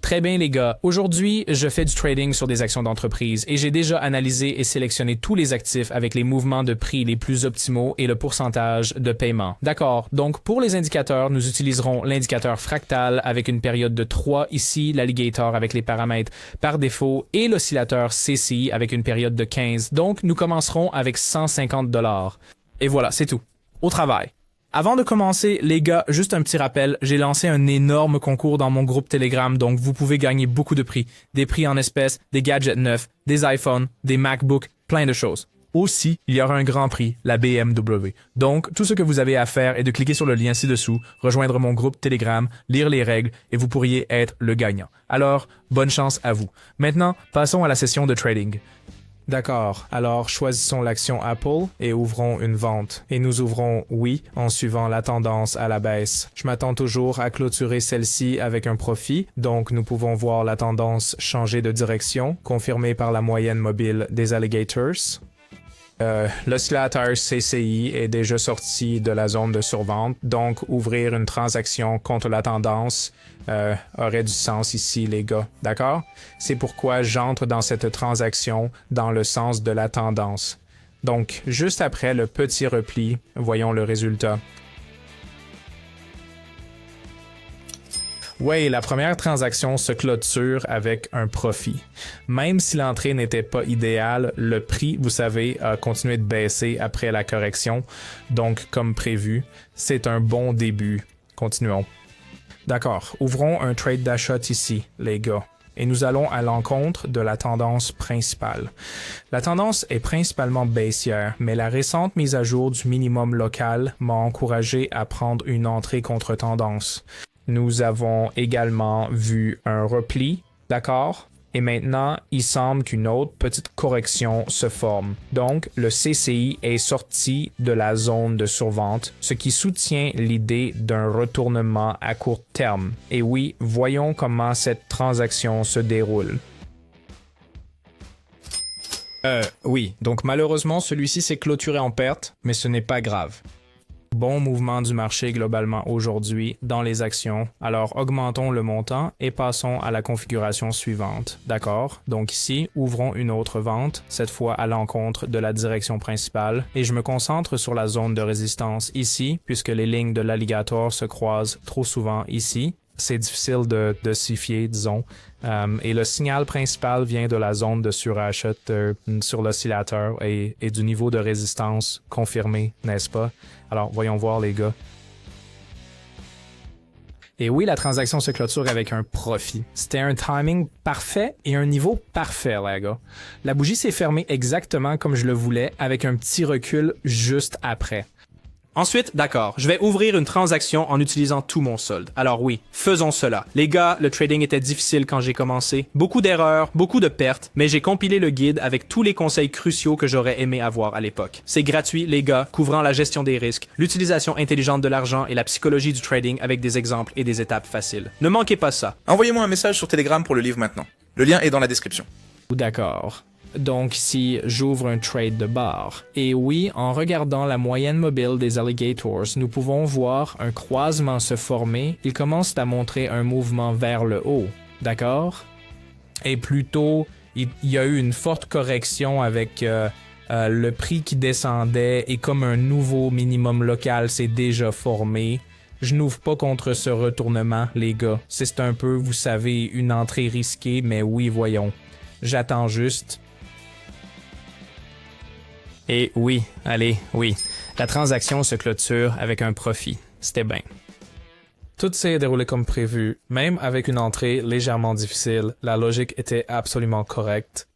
Très bien les gars, aujourd'hui je fais du trading sur des actions d'entreprise et j'ai déjà analysé et sélectionné tous les actifs avec les mouvements de prix les plus optimaux et le pourcentage de paiement. D'accord, donc pour les indicateurs, nous utiliserons l'indicateur fractal avec une période de 3 ici, l'alligator avec les paramètres par défaut et l'oscillateur CCI avec une période de 15. Donc nous commencerons avec 150 $. Et voilà, c'est tout. Au travail. Avant de commencer, les gars, juste un petit rappel, j'ai lancé un énorme concours dans mon groupe Telegram, donc vous pouvez gagner beaucoup de prix. Des prix en espèces, des gadgets neufs, des iPhones, des MacBooks, plein de choses. Aussi, il y aura un grand prix, la BMW. Donc, tout ce que vous avez à faire est de cliquer sur le lien ci-dessous, rejoindre mon groupe Telegram, lire les règles et vous pourriez être le gagnant. Alors, bonne chance à vous. Maintenant, passons à la session de trading. D'accord, alors choisissons l'action Apple et ouvrons une vente. Et nous ouvrons oui en suivant la tendance à la baisse. Je m'attends toujours à clôturer celle-ci avec un profit, donc nous pouvons voir la tendance changer de direction, confirmée par la moyenne mobile des alligators. L'oscillateur CCI est déjà sorti de la zone de survente, donc ouvrir une transaction contre la tendance aurait du sens ici, les gars. D'accord? C'est pourquoi j'entre dans cette transaction dans le sens de la tendance. Donc, juste après le petit repli, voyons le résultat. Oui, la première transaction se clôture avec un profit. Même si l'entrée n'était pas idéale, le prix, vous savez, a continué de baisser après la correction. Donc, comme prévu, c'est un bon début. Continuons. D'accord, ouvrons un trade d'achat ici, les gars. Et nous allons à l'encontre de la tendance principale. La tendance est principalement baissière, mais la récente mise à jour du minimum local m'a encouragé à prendre une entrée contre tendance. Nous avons également vu un repli, d'accord? Et maintenant, il semble qu'une autre petite correction se forme. Donc, le CCI est sorti de la zone de survente, ce qui soutient l'idée d'un retournement à court terme. Et oui, voyons comment cette transaction se déroule. Oui, donc malheureusement, celui-ci s'est clôturé en perte, mais ce n'est pas grave. Bon mouvement du marché globalement aujourd'hui dans les actions. Alors augmentons le montant et passons à la configuration suivante. D'accord? Donc ici, ouvrons une autre vente, cette fois à l'encontre de la direction principale, et je me concentre sur la zone de résistance ici, puisque les lignes de l'alligator se croisent trop souvent ici. C'est difficile de déchiffrer, disons. Et le signal principal vient de la zone de surachat sur l'oscillateur et du niveau de résistance confirmé, n'est-ce pas? Alors, voyons voir, les gars. Et oui, la transaction se clôture avec un profit. C'était un timing parfait et un niveau parfait, les gars. La bougie s'est fermée exactement comme je le voulais, avec un petit recul juste après. Ensuite, d'accord, je vais ouvrir une transaction en utilisant tout mon solde. Alors oui, faisons cela. Les gars, le trading était difficile quand j'ai commencé. Beaucoup d'erreurs, beaucoup de pertes, mais j'ai compilé le guide avec tous les conseils cruciaux que j'aurais aimé avoir à l'époque. C'est gratuit, les gars, couvrant la gestion des risques, l'utilisation intelligente de l'argent et la psychologie du trading avec des exemples et des étapes faciles. Ne manquez pas ça. Envoyez-moi un message sur Telegram pour le livre maintenant. Le lien est dans la description. D'accord. Donc ici, j'ouvre un trade de barre. Et oui, en regardant la moyenne mobile des alligators, nous pouvons voir un croisement se former. Il commence à montrer un mouvement vers le haut. D'accord? Et plutôt, il y a eu une forte correction avec le prix qui descendait et comme un nouveau minimum local s'est déjà formé. Je n'ouvre pas contre ce retournement, les gars. C'est un peu, vous savez, une entrée risquée, mais oui, voyons. J'attends juste. Et oui, allez, oui. La transaction se clôture avec un profit. C'était bien. Tout s'est déroulé comme prévu. Même avec une entrée légèrement difficile, la logique était absolument correcte.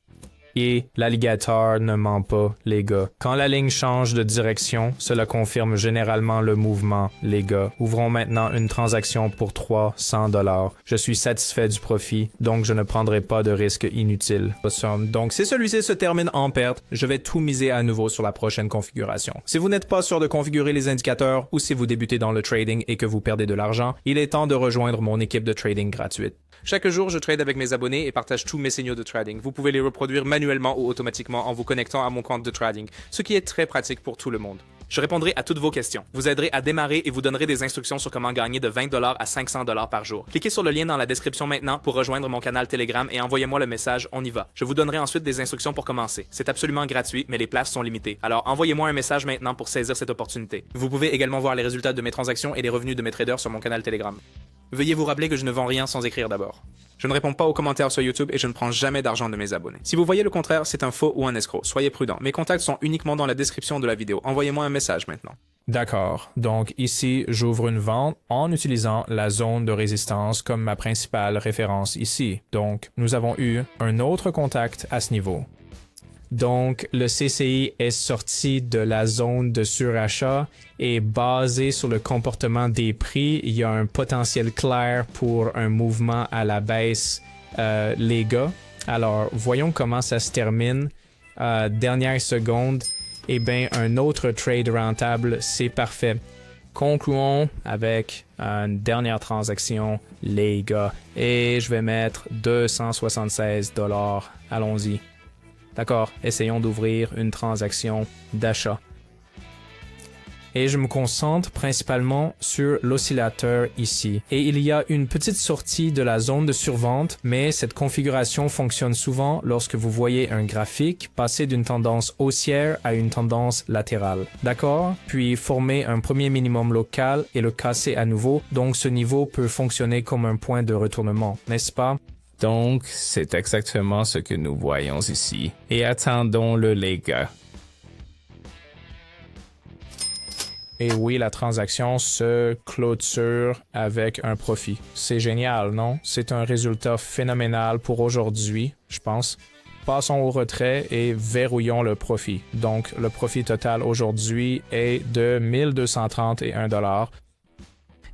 Et l'alligator ne ment pas, les gars. Quand la ligne change de direction, cela confirme généralement le mouvement, les gars. Ouvrons maintenant une transaction pour 300 $. Je suis satisfait du profit, donc je ne prendrai pas de risque inutile. Donc si celui-ci se termine en perte, je vais tout miser à nouveau sur la prochaine configuration. Si vous n'êtes pas sûr de configurer les indicateurs ou si vous débutez dans le trading et que vous perdez de l'argent, il est temps de rejoindre mon équipe de trading gratuite. Chaque jour, je trade avec mes abonnés et partage tous mes signaux de trading. Vous pouvez les reproduire manuellement ou automatiquement en vous connectant à mon compte de trading, ce qui est très pratique pour tout le monde. Je répondrai à toutes vos questions, vous aiderai à démarrer et vous donnerai des instructions sur comment gagner de 20$ à 500$ par jour. Cliquez sur le lien dans la description maintenant pour rejoindre mon canal Telegram et envoyez-moi le message « On y va ». Je vous donnerai ensuite des instructions pour commencer. C'est absolument gratuit, mais les places sont limitées. Alors envoyez-moi un message maintenant pour saisir cette opportunité. Vous pouvez également voir les résultats de mes transactions et les revenus de mes traders sur mon canal Telegram. Veuillez vous rappeler que je ne vends rien sans écrire d'abord. Je ne réponds pas aux commentaires sur YouTube et je ne prends jamais d'argent de mes abonnés. Si vous voyez le contraire, c'est un faux ou un escroc. Soyez prudent. Mes contacts sont uniquement dans la description de la vidéo. Envoyez-moi un message maintenant. D'accord. Donc ici, j'ouvre une vente en utilisant la zone de résistance comme ma principale référence ici. Donc, nous avons eu un autre contact à ce niveau. Donc, le CCI est sorti de la zone de surachat et basé sur le comportement des prix, il y a un potentiel clair pour un mouvement à la baisse, les gars. Alors, voyons comment ça se termine. Dernière seconde, eh bien, un autre trade rentable, c'est parfait. Concluons avec une dernière transaction, les gars. Et je vais mettre 276$. Allons-y. D'accord, essayons d'ouvrir une transaction d'achat. Et je me concentre principalement sur l'oscillateur ici. Et il y a une petite sortie de la zone de survente, mais cette configuration fonctionne souvent lorsque vous voyez un graphique passer d'une tendance haussière à une tendance latérale. D'accord? Puis former un premier minimum local et le casser à nouveau, donc ce niveau peut fonctionner comme un point de retournement, n'est-ce pas? Donc, c'est exactement ce que nous voyons ici. Et attendons-le, les gars. Et oui, la transaction se clôture avec un profit. C'est génial, non? C'est un résultat phénoménal pour aujourd'hui, je pense. Passons au retrait et verrouillons le profit. Donc, le profit total aujourd'hui est de 1231$.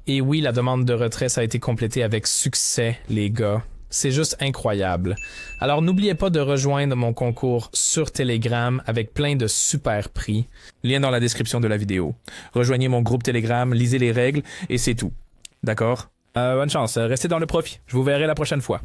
Et oui, la demande de retrait, ça a été complétée avec succès, les gars. C'est juste incroyable. Alors n'oubliez pas de rejoindre mon concours sur Telegram avec plein de super prix. Lien dans la description de la vidéo. Rejoignez mon groupe Telegram, lisez les règles et c'est tout. D'accord? Bonne chance, restez dans le profit. Je vous verrai la prochaine fois.